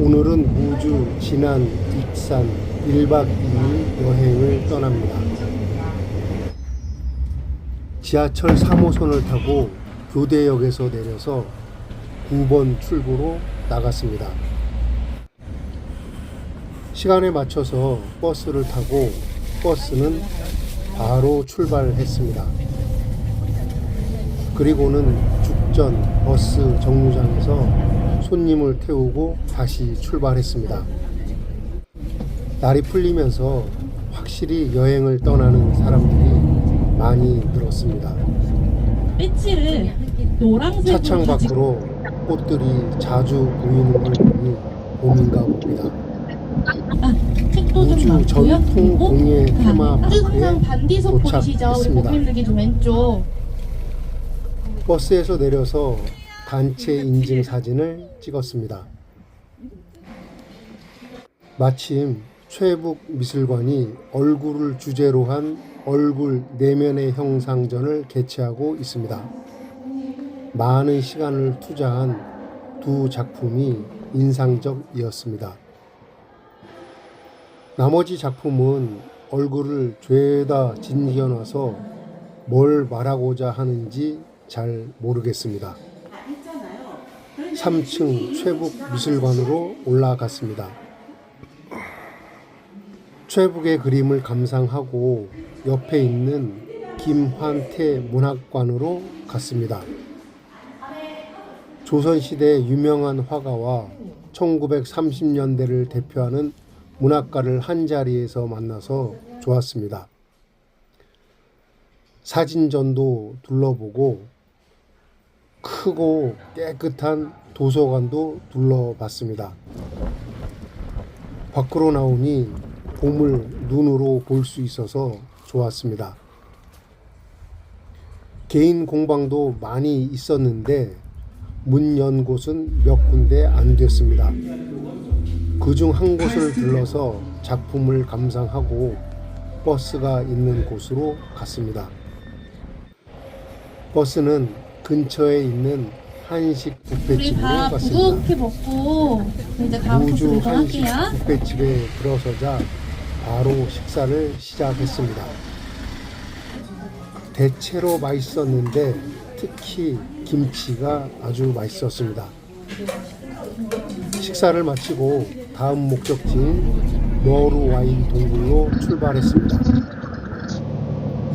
오늘은 무주 진안 익산 1박 2일 여행을 떠납니다. 지하철 3호선을 타고 교대역에서 내려서 9번 출구로 나갔습니다. 시간에 맞춰서 버스를 타고 버스는 바로 출발했습니다. 그리고는 죽전 버스 정류장에서 손님을 태우고 다시 출발했습니다. 날이 풀리면서 확실히 여행을 떠나는 사람들이 많이 늘었습니다. 배지를 노란색으로 차창 밖으로 꽃들이 자주 보이는 걸 보니 봄인가 봅니다. 책도 좀 우주 많고요. 전통 그리고 공예 테마 항상 파크에 반디석 보이시죠? 우리 도착했습니다. 고객님들 좀 왼쪽. 버스에서 내려서 단체 인증 사진을 찍었습니다. 마침 최북 미술관이 얼굴을 주제로 한 얼굴 내면의 형상전을 개최하고 있습니다. 많은 시간을 투자한 두 작품이 인상적이었습니다. 나머지 작품은 얼굴을 죄다 짓이어놔서 뭘 말하고자 하는지 잘 모르겠습니다. 3층 최북 미술관으로 올라갔습니다. 최북의 그림을 감상하고 옆에 있는 김환태 문학관으로 갔습니다. 조선시대 유명한 화가와 1930년대를 대표하는 문학가를 한자리에서 만나서 좋았습니다. 사진전도 둘러보고 크고 깨끗한 도서관도 둘러봤습니다. 밖으로 나오니 봄을 눈으로 볼 수 있어서 좋았습니다. 개인 공방도 많이 있었는데 문 연 곳은 몇 군데 안 됐습니다. 그중 한 곳을 들러서 작품을 감상하고 버스가 있는 곳으로 갔습니다. 버스는 근처에 있는 한식 우리 뷔페집으로 다 갔습니다. 부드럽게 먹고 이제 다음 코스 우주 한식 이동할게요. 뷔페집에 들어서자 바로 식사를 시작했습니다. 대체로 맛있었는데 특히 김치가 아주 맛있었습니다. 식사를 마치고 다음 목적지인 머루 와인 동굴로 출발했습니다.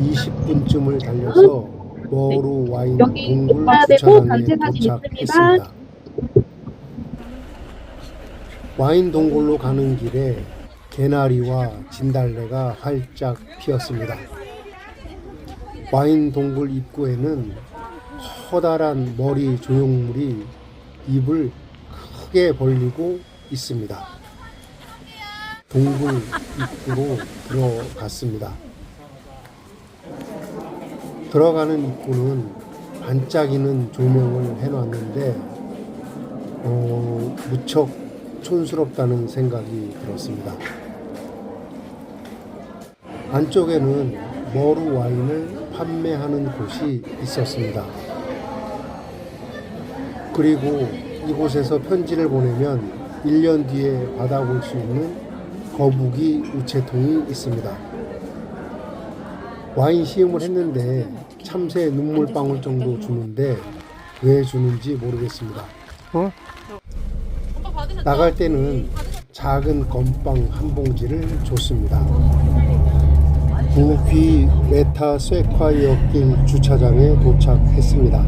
20분쯤을 달려서 머루 와인 동굴 주차장에 도착했습니다. 와인 동굴로 가는 길에 개나리와 진달래가 활짝 피었습니다. 와인 동굴 입구에는 커다란 머리 조형물이 입을 크게 벌리고 있습니다. 동굴 입구로 들어갔습니다. 들어가는 입구는 반짝이는 조명을 해놨는데 무척 촌스럽다는 생각이 들었습니다. 안쪽에는 머루 와인을 판매하는 곳이 있었습니다. 그리고 이곳에서 편지를 보내면 1년 뒤에 받아볼 수 있는 거북이 우체통이 있습니다. 와인 시음을 했는데 참새 눈물방울 정도 주는데 왜 주는지 모르겠습니다. 나갈 때는 작은 건빵 한 봉지를 줬습니다. 부귀 메타 쇠콰이어 길 주차장에 도착했습니다.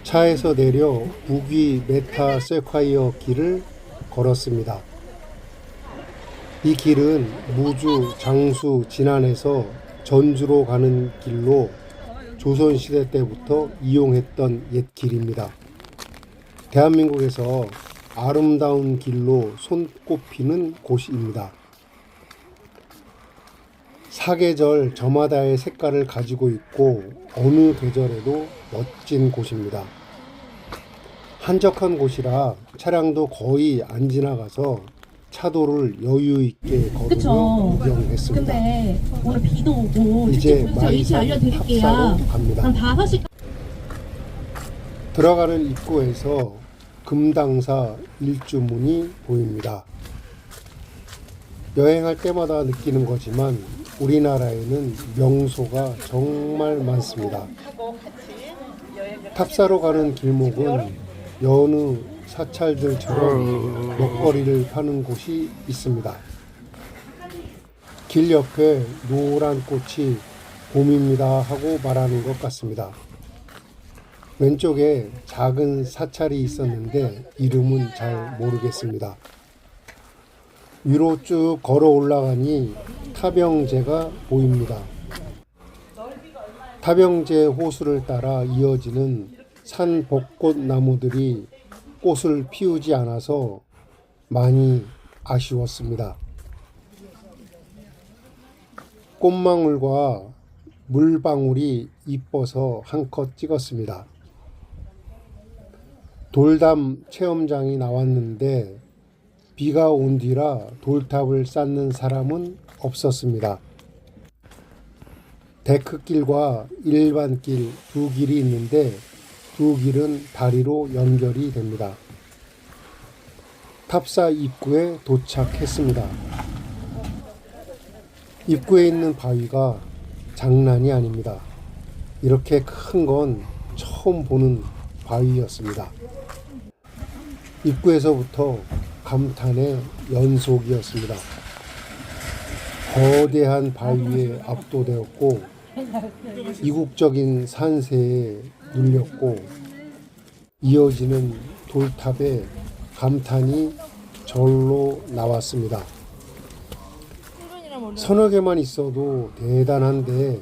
차에서 내려 부귀 메타 쇠콰이어 길을 걸었습니다. 이 길은 무주 장수 진안에서 전주로 가는 길로 조선시대 때부터 이용했던 옛 길입니다. 대한민국에서 아름다운 길로 손꼽히는 곳입니다. 사계절 저마다의 색깔을 가지고 있고 어느 계절에도 멋진 곳입니다. 한적한 곳이라 차량도 거의 안 지나가서 차도를 여유 있게 걸으며 그쵸. 구경했습니다. 근데 오늘 비도 오고 이제 실제 근처 위치 마이산 알려드릴게요. 탑사로 갑니다. 한 5시 들어가는 입구에서 금당사 일주문이 보입니다. 여행할 때마다 느끼는 거지만 우리나라에는 명소가 정말 많습니다. 탑사로 가는 길목은 여느 사찰들처럼 먹거리를 파는 곳이 있습니다. 길 옆에 노란 꽃이 봄입니다 하고 말하는 것 같습니다. 왼쪽에 작은 사찰이 있었는데 이름은 잘 모르겠습니다. 위로 쭉 걸어 올라가니 타병제가 보입니다. 타병제 호수를 따라 이어지는 산 벚꽃 나무들이 꽃을 피우지 않아서 많이 아쉬웠습니다. 꽃망울과 물방울이 이뻐서 한컷 찍었습니다. 돌담 체험장이 나왔는데 비가 온 뒤라 돌탑을 쌓는 사람은 없었습니다. 데크길과 일반길 두 길이 있는데 두 길은 다리로 연결이 됩니다. 탑사 입구에 도착했습니다. 입구에 있는 바위가 장난이 아닙니다. 이렇게 큰 건 처음 보는 바위였습니다. 입구에서부터 감탄의 연속이었습니다. 거대한 바위에 압도되었고 이국적인 산세에 눌렸고 이어지는 돌탑에 감탄이 절로 나왔습니다. 서너 개만 있어도 대단한데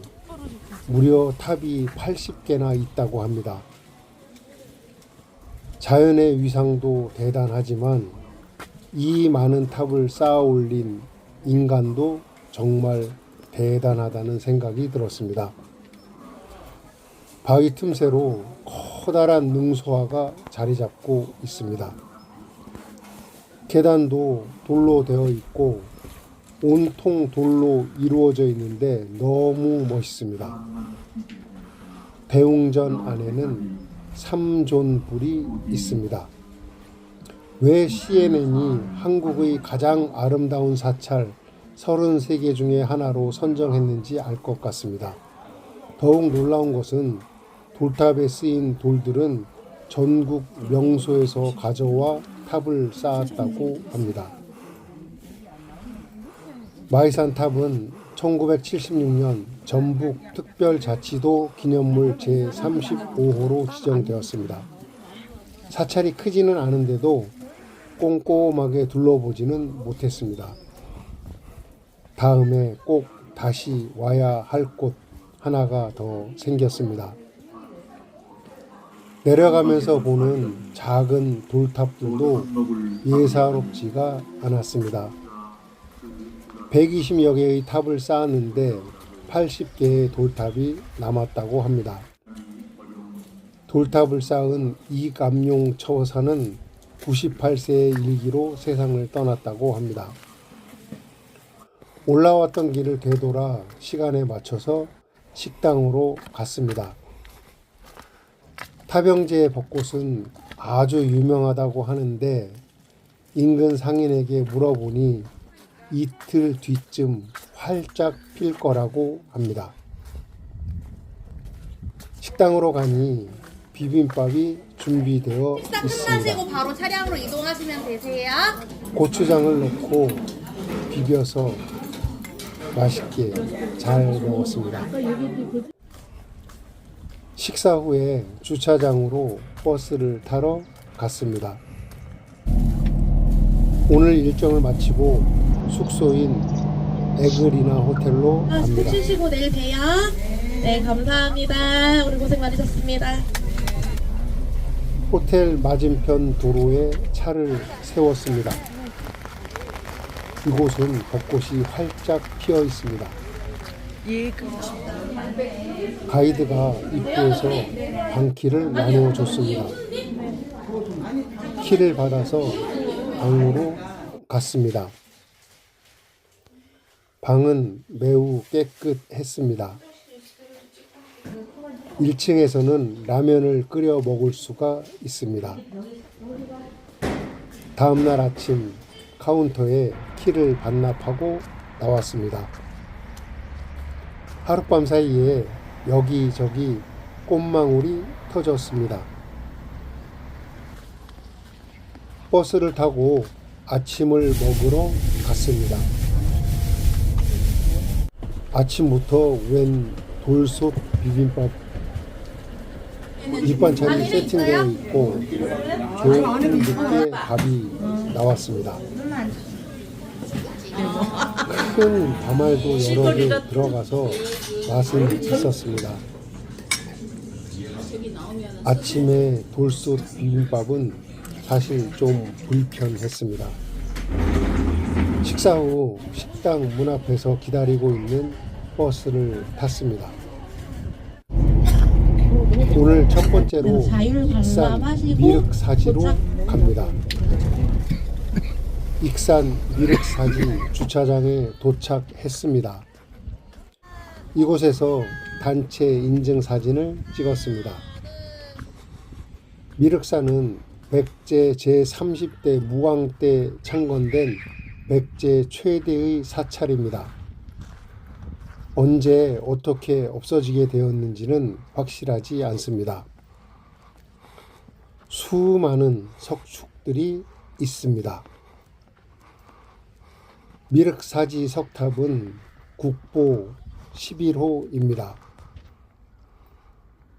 무려 탑이 80개나 있다고 합니다. 자연의 위상도 대단하지만 이 많은 탑을 쌓아 올린 인간도 정말 대단하다는 생각이 들었습니다. 바위 틈새로 커다란 능소화가 자리 잡고 있습니다. 계단도 돌로 되어 있고 온통 돌로 이루어져 있는데 너무 멋있습니다. 대웅전 안에는 삼존불이 있습니다. 왜 CNN이 한국의 가장 아름다운 사찰 33개 중에 하나로 선정했는지 알 것 같습니다. 더욱 놀라운 것은 돌탑에 쓰인 돌들은 전국 명소에서 가져와 탑을 쌓았다고 합니다. 마이산 탑은 1976년 전북 특별자치도 기념물 제35호로 지정되었습니다. 사찰이 크지는 않은데도 꼼꼼하게 둘러보지는 못했습니다. 다음에 꼭 다시 와야 할 곳 하나가 더 생겼습니다. 내려가면서 보는 작은 돌탑들도 예사롭지가 않았습니다. 120여 개의 탑을 쌓았는데 80개의 돌탑이 남았다고 합니다. 돌탑을 쌓은 이감용 처사는 98세의 일기로 세상을 떠났다고 합니다. 올라왔던 길을 되돌아 시간에 맞춰서 식당으로 갔습니다. 타병제의 벚꽃은 아주 유명하다고 하는데 인근 상인에게 물어보니 이틀 뒤쯤 활짝 필 거라고 합니다. 식당으로 가니 비빔밥이 준비되어 식사 있습니다. 끝나시고 바로 차량으로 이동하시면 되세요. 고추장을 넣고 비벼서 맛있게 잘 먹었습니다. 식사 후에 주차장으로 버스를 타러 갔습니다. 오늘 일정을 마치고 숙소인 에그리나 호텔로 아, 푹 갑니다. 쉬시고 내일 봬요. 네, 감사합니다. 오늘 고생 많으셨습니다. 호텔 맞은편 도로에 차를 세웠습니다. 이곳은 벚꽃이 활짝 피어 있습니다. 가이드가 입구에서 방키를 나눠줬습니다. 키를 받아서 방으로 갔습니다. 방은 매우 깨끗했습니다. 1층에서는 라면을 끓여 먹을 수가 있습니다. 다음날 아침 카운터에 키를 반납하고 나왔습니다. 하룻밤 사이에 여기저기 꽃망울이 터졌습니다. 버스를 타고 아침을 먹으러 갔습니다. 아침부터 웬 돌솥 비빔밥 밑반찬이 세팅되어 있고 조금 밥이 나왔습니다. 큰 밥알도 여러 개 들어가서 맛은 있었습니다. 아침에 돌솥 비빔밥은 사실 좀 불편했습니다. 식사 후 식당 문 앞에서 기다리고 있는 버스를 탔습니다. 오늘 첫 번째로 익산 미륵사지로 갑니다. 익산 미륵사지 주차장에 도착했습니다. 이곳에서 단체 인증 사진을 찍었습니다. 미륵산은 백제 제30대 무왕 때 창건된 백제 최대의 사찰입니다. 언제 어떻게 없어지게 되었는지는 확실하지 않습니다. 수많은 석축들이 있습니다. 미륵사지 석탑은 국보 11호입니다.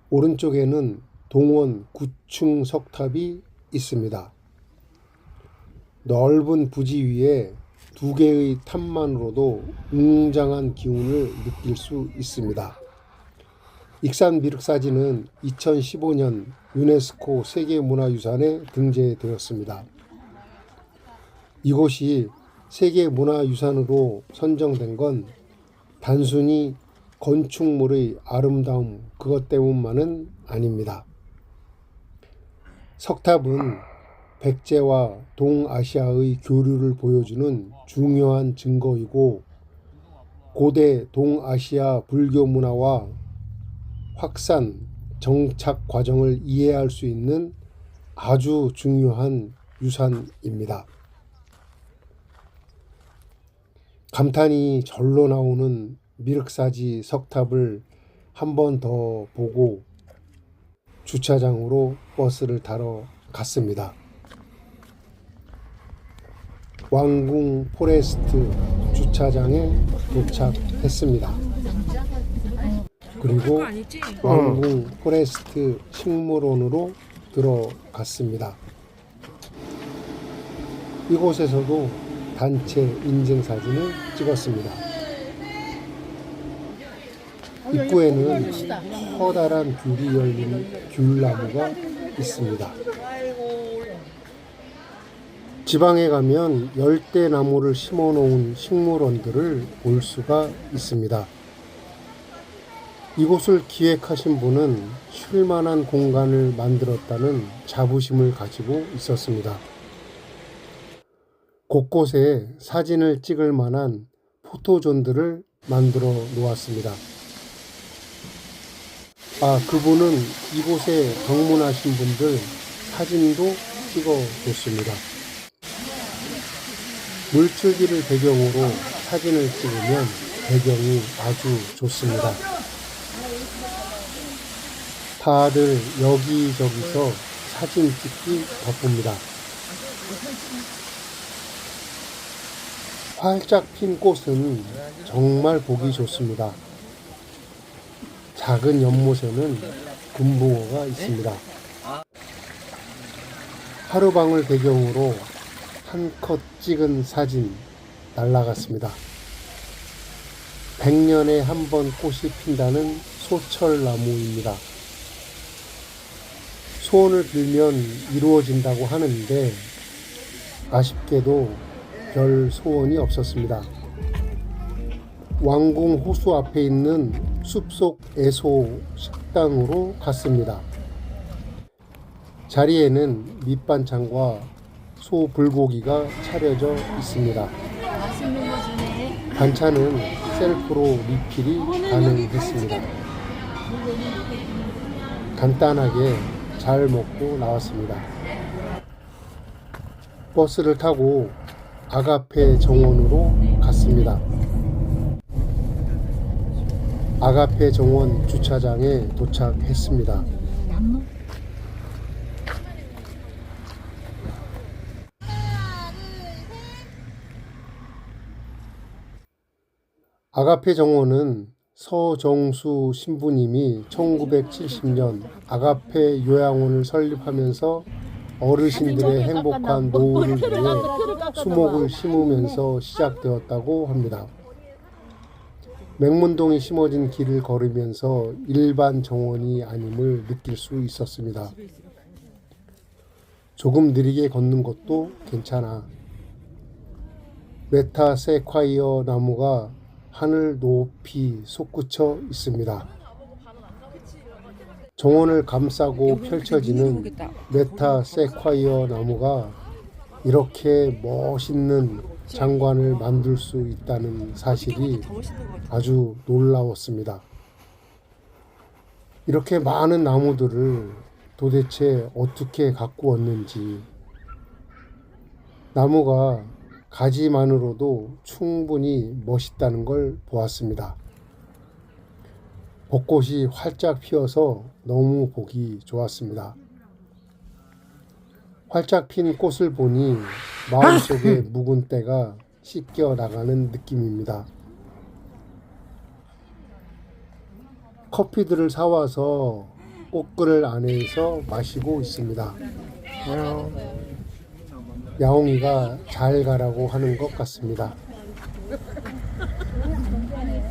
오른쪽에는 동원 9층 석탑이 있습니다. 넓은 부지 위에 두 개의 탑만으로도 웅장한 기운을 느낄 수 있습니다. 익산 미륵사지는 2015년 유네스코 세계문화유산에 등재되었습니다. 이곳이 세계문화유산으로 선정된 건 단순히 건축물의 아름다움 그것 때문만은 아닙니다. 석탑은 백제와 동아시아의 교류를 보여주는 중요한 증거이고 고대 동아시아 불교 문화와 확산, 정착 과정을 이해할 수 있는 아주 중요한 유산입니다. 감탄이 절로 나오는 미륵사지 석탑을 한 번 더 보고 주차장으로 버스를 타러 갔습니다. 왕궁 포레스트 주차장에 도착했습니다. 그리고 왕궁 포레스트 식물원으로 들어갔습니다. 이곳에서도 단체 인증 사진을 찍었습니다. 입구에는 커다란 귤이 열린 귤나무가 있습니다. 지방에 가면 열대나무를 심어놓은 식물원들을 볼 수가 있습니다. 이곳을 기획하신 분은 쉴만한 공간을 만들었다는 자부심을 가지고 있었습니다. 곳곳에 사진을 찍을 만한 포토존들을 만들어 놓았습니다. 그분은 이곳에 방문하신 분들 사진도 찍어 줬습니다. 물줄기를 배경으로 사진을 찍으면 배경이 아주 좋습니다. 다들 여기저기서 사진 찍기 바쁩니다. 활짝 핀 꽃은 정말 보기 좋습니다. 작은 연못에는 금붕어가 있습니다. 하루방을 배경으로 한 컷 찍은 사진 날라갔습니다. 100년에 한 번 꽃이 핀다는 소철나무입니다. 소원을 빌면 이루어진다고 하는데 아쉽게도 별 소원이 없었습니다. 왕궁 호수 앞에 있는 숲속 애소 식당으로 갔습니다. 자리에는 밑반찬과 소 불고기가 차려져 있습니다. 반찬은 셀프로 리필이 가능했습니다. 간단하게 잘 먹고 나왔습니다. 버스를 타고 아가페 정원으로 갔습니다. 아가페 정원 주차장에 도착했습니다. 아가페 정원은 서정수 신부님이 1970년 아가페 요양원을 설립하면서 어르신들의 행복한 노후를 위해 수목을 심으면서 시작되었다고 합니다. 맹문동에 심어진 길을 걸으면서 일반 정원이 아님을 느낄 수 있었습니다. 조금 느리게 걷는 것도 괜찮아. 메타세콰이어 나무가 하늘 높이 솟구쳐 있습니다. 정원을 감싸고 펼쳐지는 메타세콰이어 나무가 이렇게 멋있는 장관을 만들 수 있다는 사실이 아주 놀라웠습니다. 이렇게 많은 나무들을 도대체 어떻게 갖고 왔는지, 나무가 가지만으로도 충분히 멋있다는 걸 보았습니다. 벚꽃이 활짝 피어서 너무 보기 좋았습니다. 활짝 핀 꽃을 보니 마음속에 묵은 때가 씻겨 나가는 느낌입니다. 커피들을 사와서 꽃그늘 안에서 마시고 있습니다. 야옹이가 잘 가라고 하는 것 같습니다.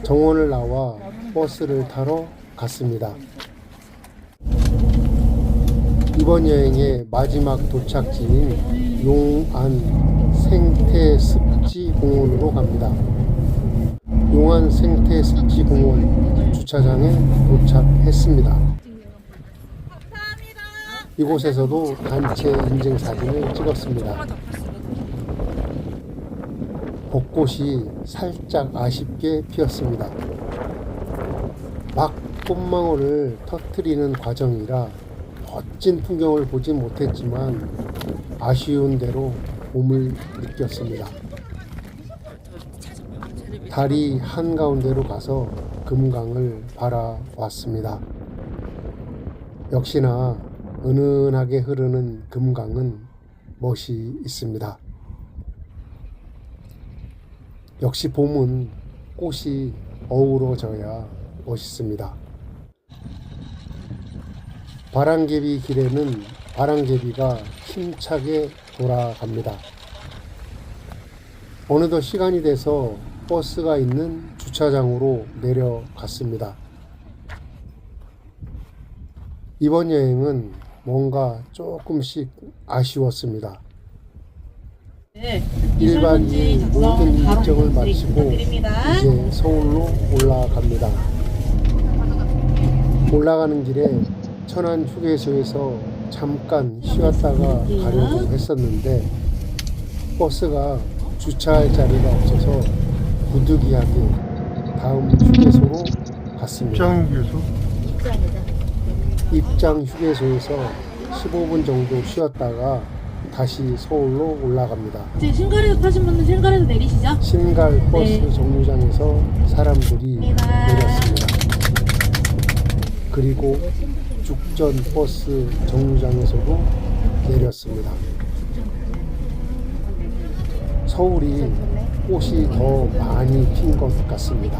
정원을 나와 버스를 타러 갔습니다. 이번 여행의 마지막 도착지인 용안 생태습지공원으로 갑니다. 용안 생태습지공원 주차장에 도착했습니다. 이곳에서도 단체 인증 사진을 찍었습니다. 벚꽃이 살짝 아쉽게 피었습니다. 막 꽃망울을 터뜨리는 과정이라 멋진 풍경을 보진 못했지만 아쉬운 대로 봄을 느꼈습니다. 다리 한가운데로 가서 금강을 바라봤습니다. 역시나 은은하게 흐르는 금강은 멋이 있습니다. 역시 봄은 꽃이 어우러져야 멋있습니다. 바람개비 길에는 바람개비가 힘차게 돌아갑니다. 어느덧 시간이 돼서 버스가 있는 주차장으로 내려갔습니다. 이번 여행은 뭔가 조금씩 아쉬웠습니다. 네, 1박 2일 모든 일정을 마치고 이제 서울로 올라갑니다. 올라가는 길에 천안 휴게소에서 잠깐 쉬었다가 가려고 했었는데 버스가 주차할 자리가 없어서 부득이하게 다음 휴게소로 갔습니다. 입장 휴게소에서 15분 정도 쉬었다가 다시 서울로 올라갑니다. 이제 신갈에서 타신 분은 신갈에서 내리시죠? 신갈 버스 정류장에서 사람들이 내렸습니다. 그리고 죽전 버스 정류장에서도 내렸습니다. 서울이 꽃이 더 많이 핀 것 같습니다.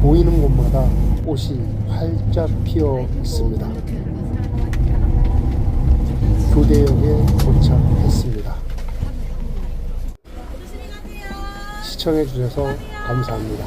보이는 곳마다 꽃이 활짝 피어 있습니다. 교대역에 도착했습니다. 시청해 주셔서 감사합니다.